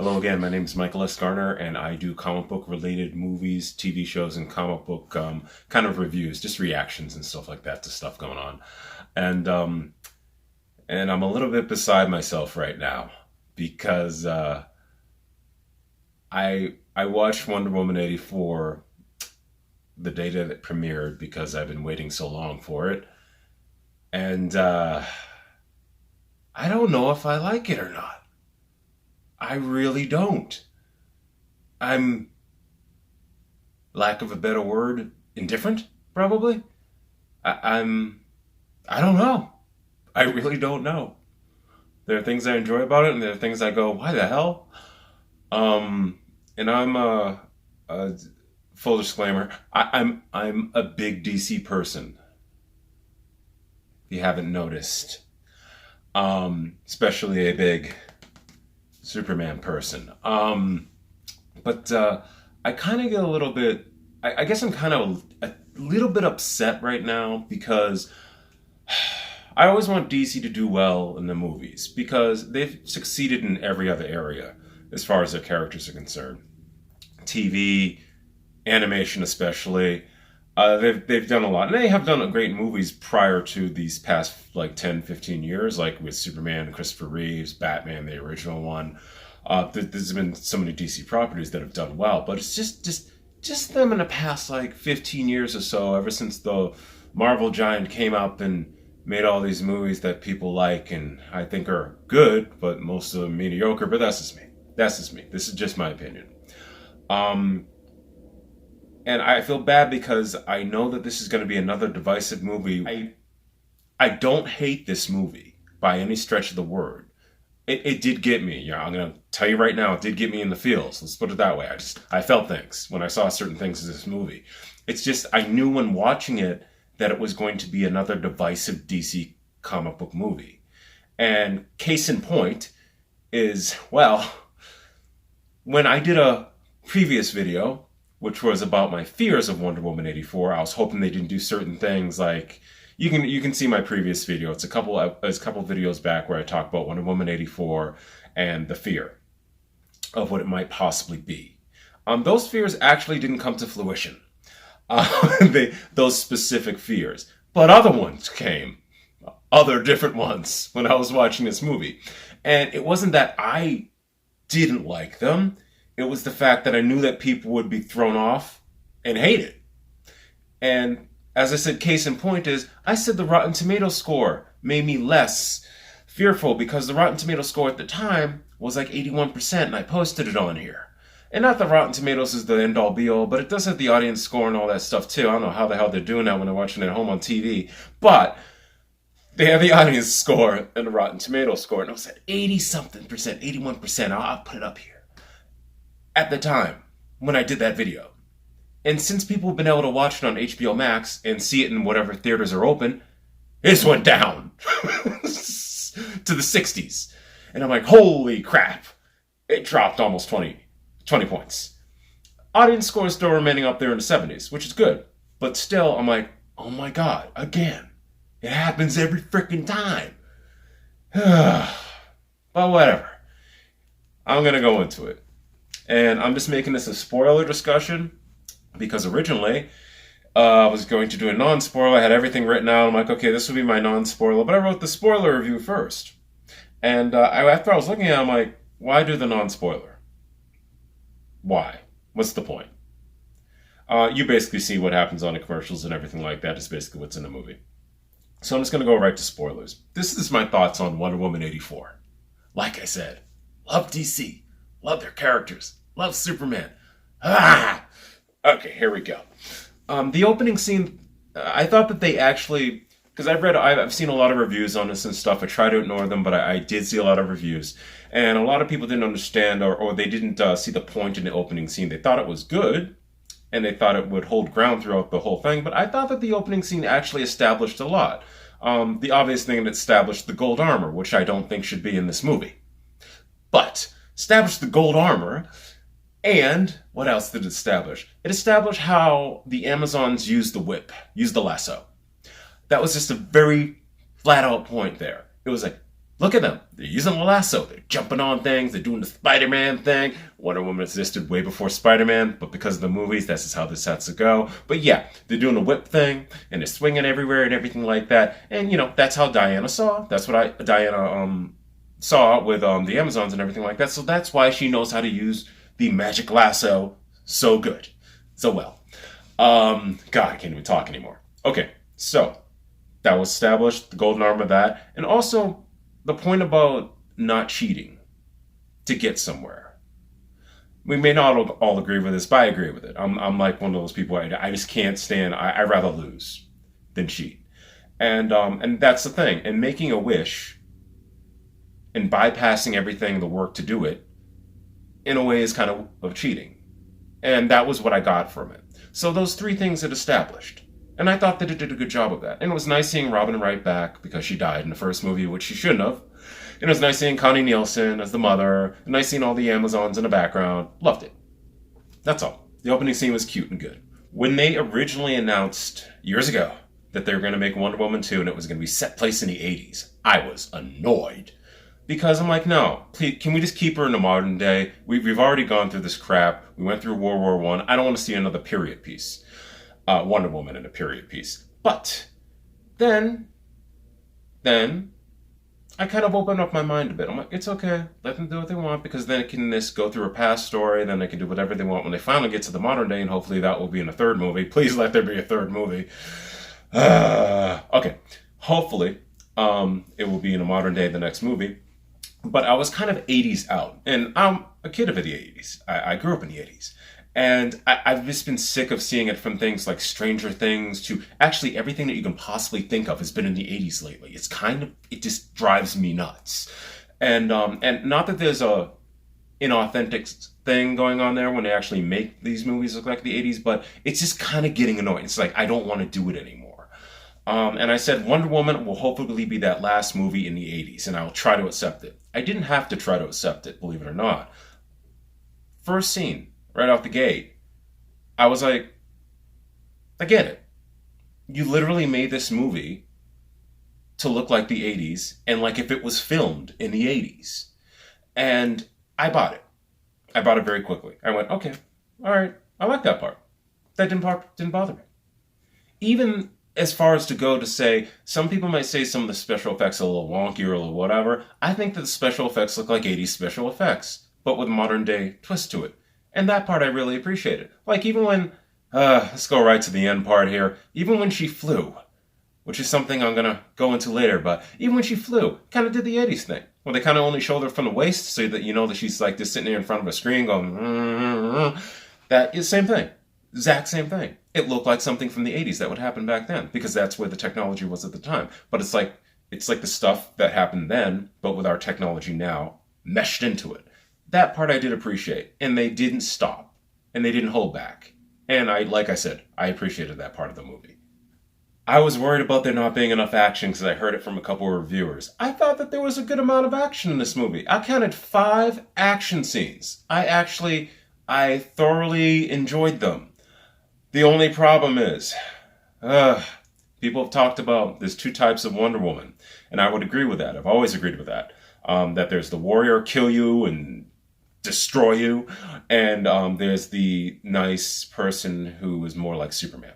Hello again, my name is Michael S. Garner, and I do comic book related movies, TV shows, and comic book kind of reviews, just reactions and stuff like that to stuff going on. And and I'm a little bit beside myself right now because I watched Wonder Woman 84 the day that it premiered because I've been waiting so long for it. And I don't know if I like it or not. I really don't. I'm, lack of a better word, indifferent, probably. I'm, I don't know. I really don't know. There are things I enjoy about it, and there are things I go, why the hell? And I'm a full disclaimer. I'm a big DC person. If you haven't noticed, especially a big Superman person. But I kind of get a little bit, I guess I'm kind of a little bit upset right now because I always want DC to do well in the movies because they've succeeded in every other area as far as their characters are concerned. TV, animation especially. They've done a lot. And they have done great movies prior to these past like 10, 15 years, like with Superman, Christopher Reeves, Batman, the original one. There's been so many DC properties that have done well, but it's just them in the past like 15 years or so, ever since the Marvel giant came up and made all these movies that people like and I think are good, but most of them mediocre, but that's just me. That's just me. This is just my opinion. And I feel bad because I know that this is going to be another divisive movie. I don't hate this movie by any stretch of the word. It did get me. Yeah, I'm going to tell you right now, it did get me in the feels. Let's put it that way. I felt things when I saw certain things in this movie. It's just, I knew when watching it that it was going to be another divisive DC comic book movie. And case in point is, well, when I did a previous video, which was about my fears of Wonder Woman 84. I was hoping they didn't do certain things like, you can see my previous video. It's a couple videos back where I talk about Wonder Woman 84 and the fear of what it might possibly be. Those fears actually didn't come to fruition. Those specific fears. But other ones came. Other different ones when I was watching this movie. And it wasn't that I didn't like them. It was the fact that I knew that people would be thrown off and hate it. And as I said, case in point is, I said the Rotten Tomatoes score made me less fearful because the Rotten Tomatoes score at the time was like 81%, and I posted it on here. And not that Rotten Tomatoes is the end-all be-all, but it does have the audience score and all that stuff too. I don't know how the hell they're doing that when they're watching it at home on TV. But they have the audience score and the Rotten Tomatoes score. And it was at 80-something percent, 81%. I'll put it up here. At the time, when I did that video. And since people have been able to watch it on HBO Max and see it in whatever theaters are open, it just went down to the 60s. And I'm like, holy crap. It dropped almost 20 points. Audience score is still remaining up there in the 70s, which is good. But still, I'm like, oh my God, again. It happens every freaking time. But whatever. I'm going to go into it. And I'm just making this a spoiler discussion because originally I was going to do a non-spoiler. I had everything written out. I'm like, okay, this will be my non-spoiler. But I wrote the spoiler review first. And after I was looking at it, I'm like, why do the non-spoiler? Why? What's the point? You basically see what happens on the commercials and everything like that. Is basically what's in the movie. So I'm just going to go right to spoilers. This is my thoughts on Wonder Woman 84. Like I said, love DC. Love their characters. Love Superman. Okay, here we go. The opening scene, I thought that they actually, because I've seen a lot of reviews on this and stuff. I try to ignore them, but I did see a lot of reviews. And a lot of people didn't understand or they didn't see the point in the opening scene. They thought it was good, and they thought it would hold ground throughout the whole thing. But I thought that the opening scene actually established a lot. The obvious thing that established the gold armor, which I don't think should be in this movie. But established the gold armor, and what else did it establish? It established how the Amazons use the whip, use the lasso. That was just a very flat out point there. It was like, Look at them. They're using a lasso. They're jumping on things. They're doing the Spider-Man thing. Wonder Woman existed way before Spider-Man, but because of the movies, that's just how this has to go. But yeah, they're doing the whip thing, and they're swinging everywhere and everything like that. And, that's how Diana saw. That's what Diana saw with the Amazons and everything like that. So that's why she knows how to use the magic lasso so good. So well. God, I can't even talk anymore. Okay, so that was established, the golden arm of that. And also, the point about not cheating to get somewhere. We may not all agree with this, but I agree with it. I'm like one of those people, I just can't stand, I'd rather lose than cheat. And that's the thing. And making a wish and bypassing everything, the work to do it, in a way is kind of cheating. And that was what I got from it. So those three things it established. And I thought that it did a good job of that. And it was nice seeing Robin right back because she died in the first movie, which she shouldn't have. And it was nice seeing Connie Nielsen as the mother. And nice seeing all the Amazons in the background. Loved it. That's all. The opening scene was cute and good. When they originally announced, years ago, that they were going to make Wonder Woman 2 and it was going to be set place in the 80s, I was annoyed. Because I'm like, no, please, can we just keep her in the modern day? We've already gone through this crap. We went through World War I. I don't want to see another period piece. Wonder Woman in a period piece. But then I kind of opened up my mind a bit. I'm like, it's okay. Let them do what they want because then it can just go through a past story. Then they can do whatever they want when they finally get to the modern day. And hopefully that will be in a third movie. Please let there be a third movie. Okay. Hopefully it will be in a modern day, the next movie. But I was kind of 80s out. And I'm a kid of the 80s. I grew up in the 80s. And I've just been sick of seeing it from things like Stranger Things to actually everything that you can possibly think of has been in the 80s lately. It just drives me nuts. And not that there's a inauthentic thing going on there when they actually make these movies look like the 80s, but it's just kind of getting annoying. It's like, I don't want to do it anymore. And I said Wonder Woman will hopefully be that last movie in the 80s, and I'll try to accept it. I didn't have to try to accept it, believe it or not. First scene, right out the gate, I was like, I get it. You literally made this movie to look like the 80s and like if it was filmed in the 80s. And I bought it. I bought it very quickly. I went, okay, all right, I like that part. That didn't bother me. Even as far as to go to say, some people might say some of the special effects are a little wonky or a little whatever. I think that the special effects look like 80s special effects, but with a modern day twist to it. And that part I really appreciated. Like even when, let's go right to the end part here. Even when she flew, which is something I'm going to go into later, but even when she flew, kind of did the 80s thing. Where they kind of only showed her from the waist so that you know that she's like just sitting there in front of a screen going, that is the same thing. Exact same thing. It looked like something from the 80s that would happen back then because that's where the technology was at the time. But it's like the stuff that happened then, but with our technology now, meshed into it. That part I did appreciate. And they didn't stop. And they didn't hold back. And like I said, I appreciated that part of the movie. I was worried about there not being enough action because I heard it from a couple of reviewers. I thought that there was a good amount of action in this movie. I counted 5 action scenes. I thoroughly enjoyed them. The only problem is, people have talked about there's 2 types of Wonder Woman. And I would agree with that. I've always agreed with that. That there's the warrior, kill you and destroy you. And there's the nice person who is more like Superman.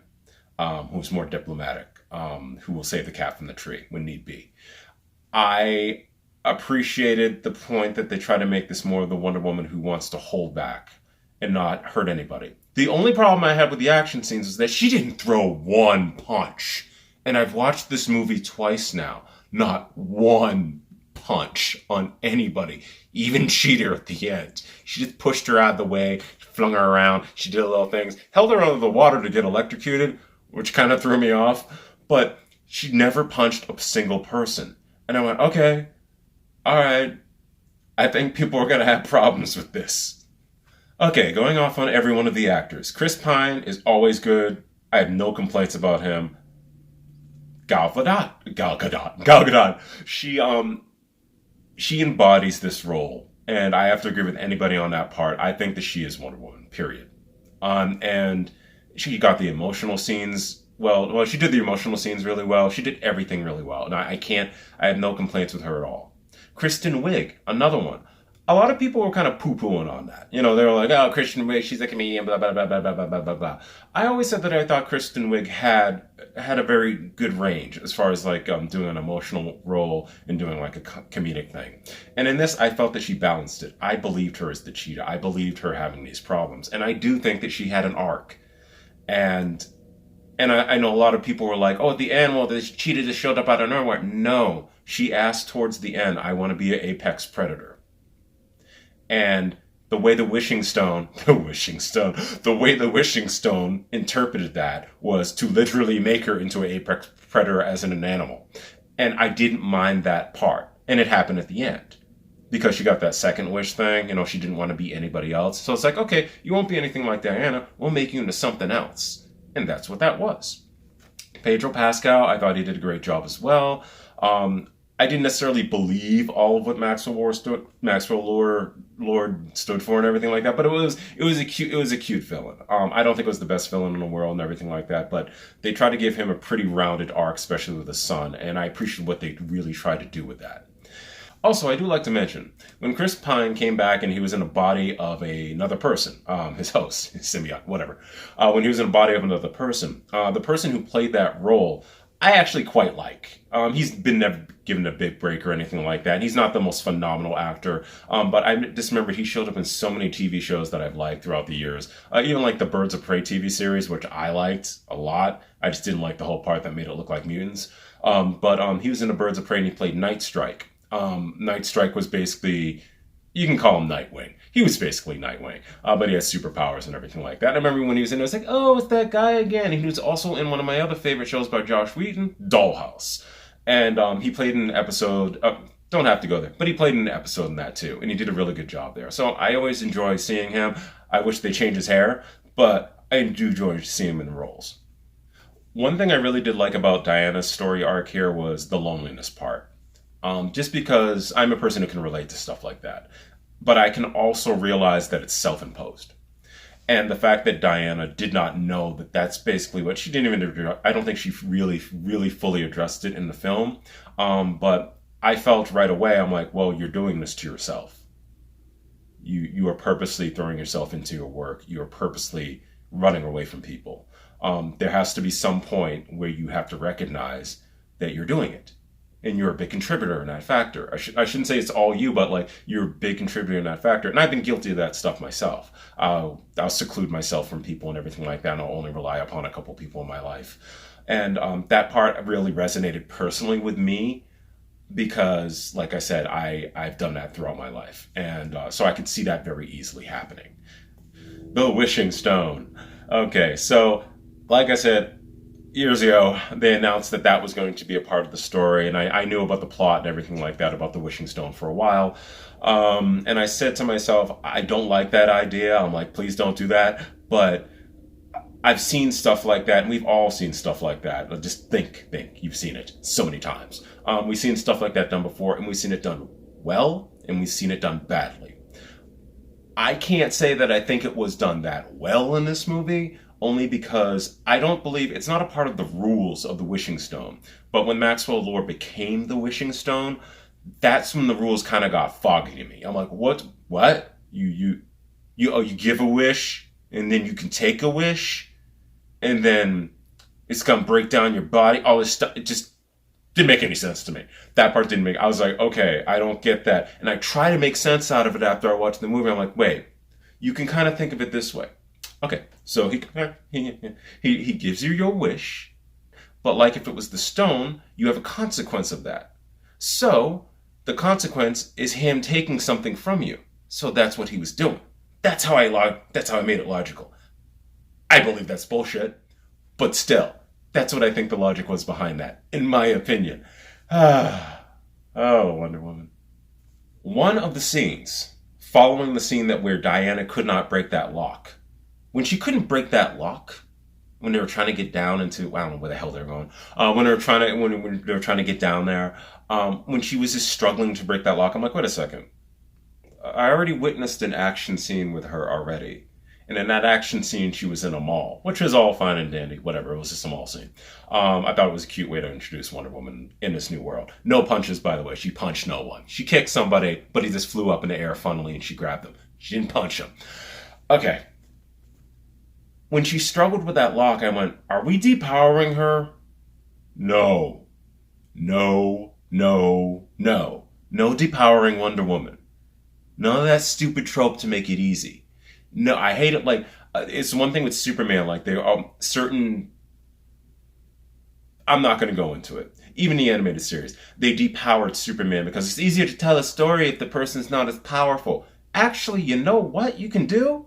Who's more diplomatic, who will save the cat from the tree when need be. I appreciated the point that they try to make this more of the Wonder Woman who wants to hold back and not hurt anybody. The only problem I had with the action scenes is that she didn't throw one punch. And I've watched this movie twice now. Not one punch on anybody. Even Cheater at the end. She just pushed her out of the way, flung her around, she did little things, held her under the water to get electrocuted, which kind of threw me off, but she never punched a single person. And I went, okay, all right, I think people are going to have problems with this. Okay, going off on every one of the actors. Chris Pine is always good. I have no complaints about him. Gal Gadot. She embodies this role, and I have to agree with anybody on that part. I think that she is Wonder Woman, period. And she got the emotional scenes she did the emotional scenes really well. She did everything really well. And I have no complaints with her at all. Kristen Wiig, another one. A lot of people were kind of poo-pooing on that. You know, they were like, oh, Kristen Wiig, she's a comedian, blah, blah, blah, blah, blah, blah, blah, blah, blah. I always said that I thought Kristen Wiig had a very good range as far as like doing an emotional role and doing like a comedic thing. And in this, I felt that she balanced it. I believed her as the cheetah. I believed her having these problems. And I do think that she had an arc. And I know a lot of people were like, oh, at the end, well, this cheetah just showed up out of nowhere. No, she asked towards the end, I want to be an apex predator. And the way the wishing stone interpreted that was to literally make her into an apex predator as an animal. And I didn't mind that part. And it happened at the end. Because she got that second wish thing, you know, she didn't want to be anybody else. So it's like, okay, you won't be anything like Diana. We'll make you into something else. And that's what that was. Pedro Pascal, I thought he did a great job as well. I didn't necessarily believe all of what Maxwell Lord stood for and everything like that, but it was a cute villain. I don't think it was the best villain in the world and everything like that, but they tried to give him a pretty rounded arc, especially with the son, and I appreciate what they really tried to do with that. Also, I do like to mention, when Chris Pine came back and he was in the body of another person, his host, his symbiote, whatever, when he was in the body of another person, the person who played that role, I actually quite like. He's been never given a big break or anything like that. He's not the most phenomenal actor, but I just remember he showed up in so many TV shows that I've liked throughout the years. Even like the Birds of Prey TV series, which I liked a lot. I just didn't like the whole part that made it look like mutants. But he was in the Birds of Prey and he played Night Strike. Night Strike was basically, you can call him Nightwing. He was basically Nightwing, but he has superpowers and everything like that. I remember when he was in it, I was like, oh, it's that guy again. And he was also in one of my other favorite shows by Josh Whedon, Dollhouse. And he played in an episode, don't have to go there, but he played in an episode in that too. And he did a really good job there. So I always enjoy seeing him. I wish they changed his hair, but I do enjoy seeing him in roles. One thing I really did like about Diana's story arc here was the loneliness part. Just because I'm a person who can relate to stuff like that. But I can also realize that it's self-imposed. And the fact that Diana did not know that that's basically what she didn't even, I don't think she really fully addressed it in the film. But I felt right away, I'm like, well, you're doing this to yourself. You are purposely throwing yourself into your work. You are purposely running away from people. There has to be some point where you have to recognize that you're doing it. And you're a big contributor in that factor. I shouldn't say it's all you, but like you're a big contributor in that factor. And I've been guilty of that stuff myself. I'll seclude myself from people and everything like that, and I'll only rely upon a couple people in my life. And that part really resonated personally with me because, like I said, I've done that throughout my life. And so I could see that very easily happening. The Wishing Stone. Okay, so like I said, years ago, they announced that was going to be a part of the story, and I knew about the plot and everything like that about the Wishing Stone for a while. And I said to myself, I don't like that idea. I'm like, please don't do that. But I've seen stuff like that, and we've all seen stuff like that. Just think, you've seen it so many times. We've seen stuff like that done before, and we've seen it done well, and we've seen it done badly. I can't say that I think it was done that well in this movie, only because I don't believe it's not a part of the rules of the Wishing Stone. But when Maxwell Lord became the Wishing Stone, that's when the rules kind of got foggy to me. I'm like, what? You give a wish and then you can take a wish and then it's gonna break down your body. All this stuff, it just didn't make any sense to me. That part didn't make. I was like, okay, I don't get that. And I try to make sense out of it after I watch the movie. I'm like, wait, you can kind of think of it this way. Okay, so he gives you your wish, but like if it was the stone, you have a consequence of that. So the consequence is him taking something from you. So that's what he was doing. That's how I made it logical. I believe that's bullshit, but still, that's what I think the logic was behind that, in my opinion. Oh, Wonder Woman. One of the scenes, following the scene where Diana could not break that lock, when she couldn't break that lock, when they were trying to get down into, I don't know where the hell they're going, when they were trying to get down there, when she was just struggling to break that lock, I'm like, wait a second. I already witnessed an action scene with her already. And in that action scene, she was in a mall, which was all fine and dandy. Whatever, it was just a mall scene. I thought it was a cute way to introduce Wonder Woman in this new world. No punches, by the way. She punched no one. She kicked somebody, but he just flew up in the air funnily and she grabbed him. She didn't punch him. Okay. When she struggled with that lock, I went, are we depowering her? No. No. No. No. No depowering Wonder Woman. None of that stupid trope to make it easy. No, I hate it. Like, it's one thing with Superman, like, there are certain... I'm not going to go into it. Even the animated series, they depowered Superman because it's easier to tell a story if the person's not as powerful. Actually, you know what you can do?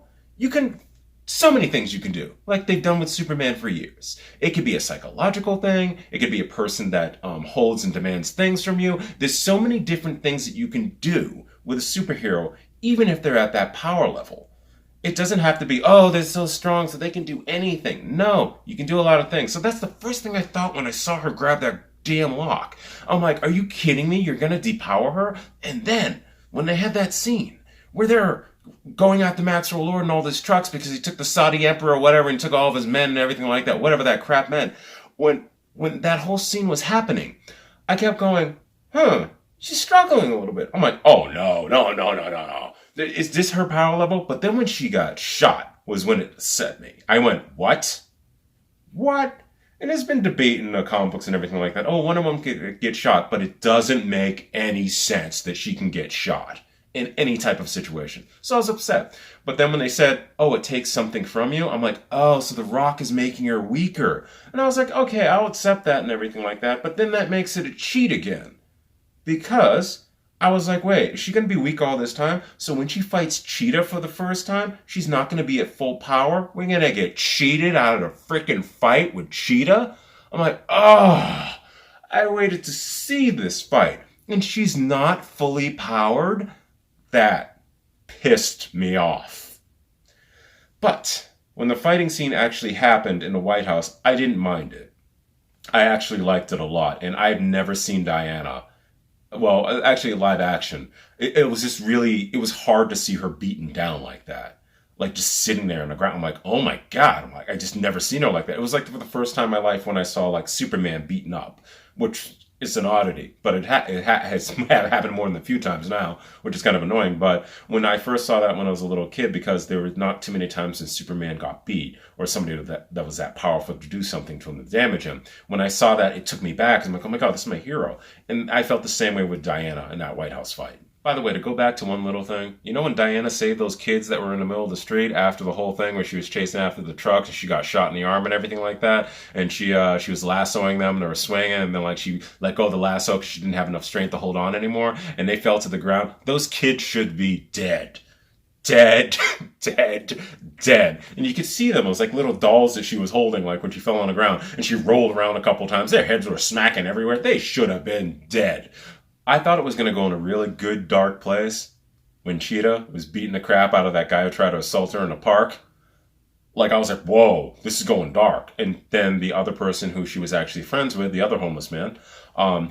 So many things you can do, like they've done with Superman for years. It could be a psychological thing. It could be a person that holds and demands things from you. There's so many different things that you can do with a superhero, even if they're at that power level. It doesn't have to be, oh, they're so strong so they can do anything. No, you can do a lot of things. So that's the first thing I thought when I saw her grab that damn lock. I'm like, are you kidding me? You're going to depower her? And then, when they had that scene where they're going after Maxwell Lord and all these trucks because he took the Saudi emperor or whatever and took all of his men and everything like that, whatever that crap meant. When that whole scene was happening, I kept going, she's struggling a little bit. I'm like, oh, no. Is this her power level? But then when she got shot was when it set me. I went, what? What? And there's been debate in the comic books and everything like that. Oh, one of them could get shot, but it doesn't make any sense that she can get shot in any type of situation. So I was upset. But then when they said, oh, it takes something from you, I'm like, oh, so the rock is making her weaker. And I was like, okay, I'll accept that and everything like that. But then that makes it a cheat again. Because I was like, wait, is she going to be weak all this time? So when she fights Cheetah for the first time, she's not going to be at full power? We're going to get cheated out of a freaking fight with Cheetah? I'm like, oh, I waited to see this fight. And she's not fully powered? That pissed me off. But when the fighting scene actually happened in the White House, I didn't mind it. I actually liked it a lot, and I've never seen Diana. Well, actually, live action. It was just really, it was hard to see her beaten down like that. Like, just sitting there on the ground. I'm like, oh my God. I'm like, I just never seen her like that. It was like for the first time in my life when I saw, like, Superman beaten up, which is an oddity, but it has happened more than a few times now, which is kind of annoying. But when I first saw that when I was a little kid, because there were not too many times since Superman got beat, or somebody that was that powerful to do something to him to damage him, when I saw that, it took me back. I'm like, oh my God, this is my hero. And I felt the same way with Diana in that White House fight. By the way, to go back to one little thing, you know when Diana saved those kids that were in the middle of the street after the whole thing where she was chasing after the trucks and she got shot in the arm and everything like that, and she was lassoing them and they were swinging, and then like she let go of the lasso because she didn't have enough strength to hold on anymore, and they fell to the ground? Those kids should be dead. Dead. And you could see them. It was like little dolls that she was holding, like when she fell on the ground, and she rolled around a couple times. Their heads were smacking everywhere. They should have been dead. I thought it was going to go in a really good, dark place when Cheetah was beating the crap out of that guy who tried to assault her in the park. Like, I was like, whoa, this is going dark. And then the other person who she was actually friends with, the other homeless man,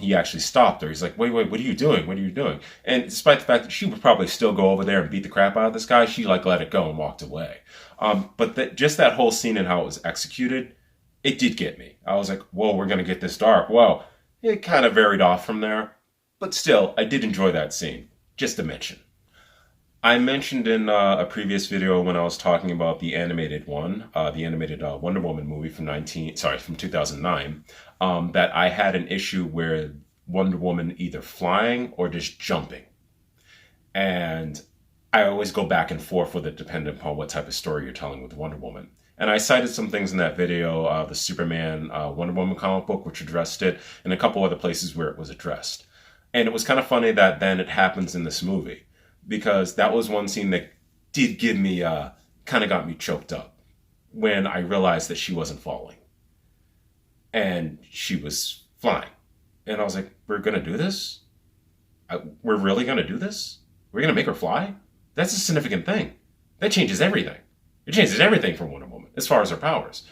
he actually stopped her. He's like, wait, what are you doing? What are you doing? And despite the fact that she would probably still go over there and beat the crap out of this guy, she, like, let it go and walked away. But just that whole scene and how it was executed, it did get me. I was like, whoa, we're going to get this dark. Well, it kind of varied off from there. But still, I did enjoy that scene. Just to mention. I mentioned in a previous video when I was talking about the animated one, the animated Wonder Woman movie from 2009, that I had an issue where Wonder Woman either flying or just jumping. And I always go back and forth with it depending upon what type of story you're telling with Wonder Woman. And I cited some things in that video, the Superman Wonder Woman comic book, which addressed it, and a couple other places where it was addressed. And it was kind of funny that then it happens in this movie, because that was one scene that did give me, kind of got me choked up when I realized that she wasn't falling and she was flying. And I was like, we're going to do this? We're really going to do this? We're going to make her fly? That's a significant thing. That changes everything. It changes everything for Wonder Woman as far as her powers.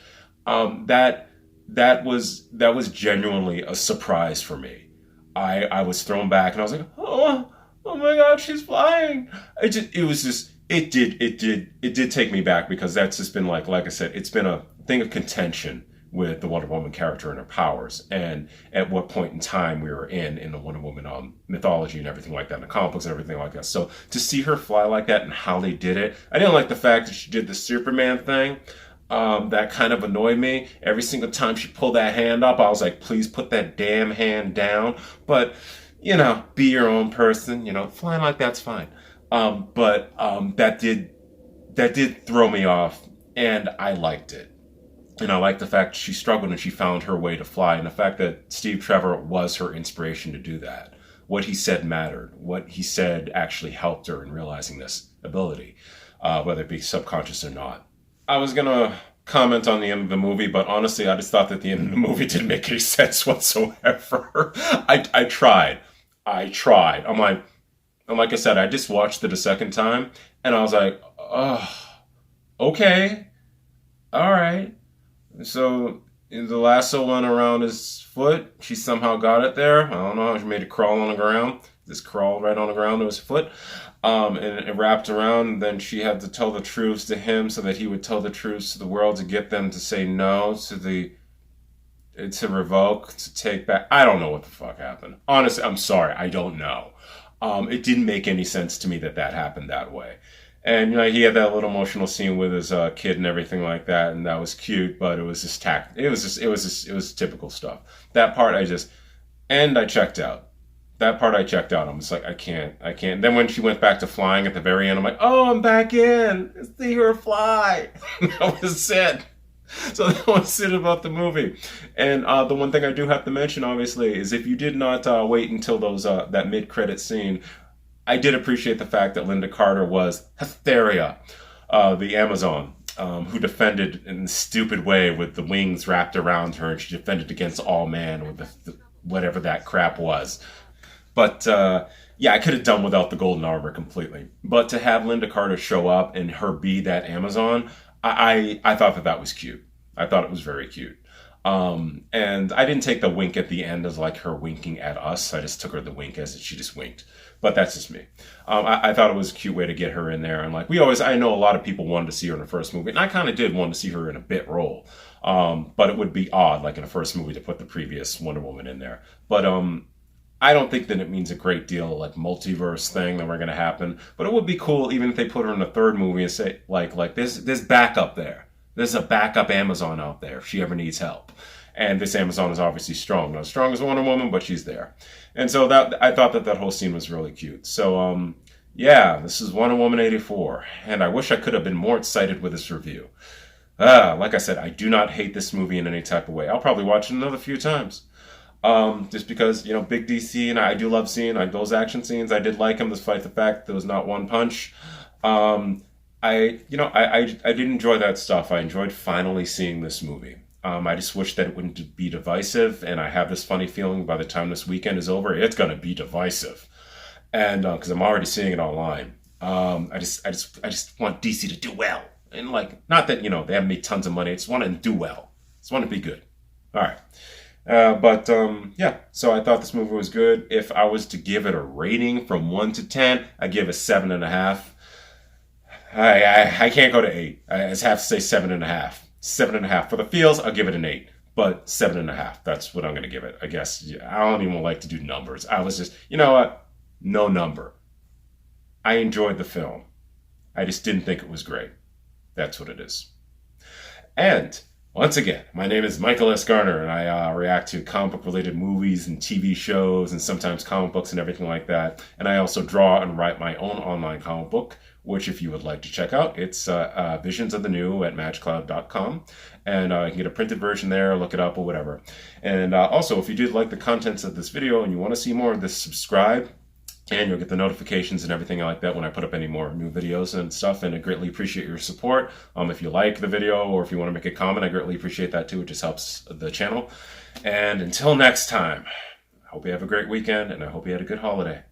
That was genuinely a surprise for me. I was thrown back and I was like, oh my God, she's flying. It was just, It did take me back because that's just been like I said, it's been a thing of contention with the Wonder Woman character and her powers, and at what point in time we were in the Wonder Woman mythology and everything like that, in the comic books and everything like that. So to see her fly like that and how they did it, I didn't like the fact that she did the Superman thing. That kind of annoyed me. Every single time she pulled that hand up, I was like, please put that damn hand down. But, be your own person. Flying like that's fine. But that did throw me off, and I liked it. And I like the fact she struggled and she found her way to fly, and the fact that Steve Trevor was her inspiration to do that. What he said mattered. What he said actually helped her in realizing this ability, whether it be subconscious or not. I was going to comment on the end of the movie, but honestly, I just thought that the end of the movie didn't make any sense whatsoever. I tried. Like I said, I just watched it a second time, and I was like, oh, okay, all right. So the lasso went around his foot. She somehow got it there. I don't know how she made it crawl on the ground. Just crawled right on the ground to his foot. And it wrapped around. And then she had to tell the truths to him so that he would tell the truths to the world to get them to say no to revoke, to take back. I don't know what the fuck happened. Honestly, I'm sorry. I don't know. It didn't make any sense to me that happened that way. And he had that little emotional scene with his kid and everything like that, and that was cute. But it was just it was typical stuff. That part I checked out. That part I checked out. I'm just like, I can't. Then when she went back to flying at the very end, I'm like, oh, I'm back in. See her fly. That was it. So that was it about the movie. And the one thing I do have to mention, obviously, is if you did not wait until that mid-credit scene, I did appreciate the fact that Linda Carter was Hysteria, the Amazon, who defended in a stupid way with the wings wrapped around her, and she defended against all man with whatever that crap was. But I could have done without the golden armor completely. But to have Linda Carter show up and her be that Amazon, I thought that was cute. I thought it was very cute. And I didn't take the wink at the end as like her winking at us. I just took her the wink as she just winked. But that's just me. I thought it was a cute way to get her in there. And like I know a lot of people wanted to see her in the first movie. And I kind of did want to see her in a bit role. But it would be odd, like in the first movie, to put the previous Wonder Woman in there. But I don't think that it means a great deal, like multiverse thing that we're going to happen. But it would be cool even if they put her in the third movie and say, like there's backup there. There's a backup Amazon out there if she ever needs help. And this Amazon is obviously strong. Not as strong as Wonder Woman, but she's there. And so I thought that whole scene was really cute. So, this is Wonder Woman 84. And I wish I could have been more excited with this review. Like I said, I do not hate this movie in any type of way. I'll probably watch it another few times. Just because, big DC, and I do love seeing those action scenes. I did like them, despite the fact there was not one punch. I did enjoy that stuff. I enjoyed finally seeing this movie. I just wish that it wouldn't be divisive, and I have this funny feeling by the time this weekend is over, it's going to be divisive. And because I'm already seeing it online. I just want DC to do well. And not that, they haven't made tons of money. I just want it to do well. I just want it to be good. All right. So I thought this movie was good. If I was to give it a rating from 1 to 10, I'd give it 7.5. I can't go to 8. I just have to say 7.5. 7.5. For the feels, I'll give it an 8. But 7.5. That's what I'm going to give it. I guess. Yeah, I don't even like to do numbers. I was just, you know what? No number. I enjoyed the film. I just didn't think it was great. That's what it is. And once again, my name is Michael S. Garner, and I react to comic book-related movies and TV shows and sometimes comic books and everything like that. And I also draw and write my own online comic book, which if you would like to check out, it's Visions of the New at magicloud.com. And you can get a printed version there, look it up or whatever. And also, if you did like the contents of this video and you want to see more of this, subscribe. And you'll get the notifications and everything like that when I put up any more new videos and stuff. And I greatly appreciate your support. If you like the video or if you want to make a comment, I greatly appreciate that too. It just helps the channel. And until next time, I hope you have a great weekend and I hope you had a good holiday.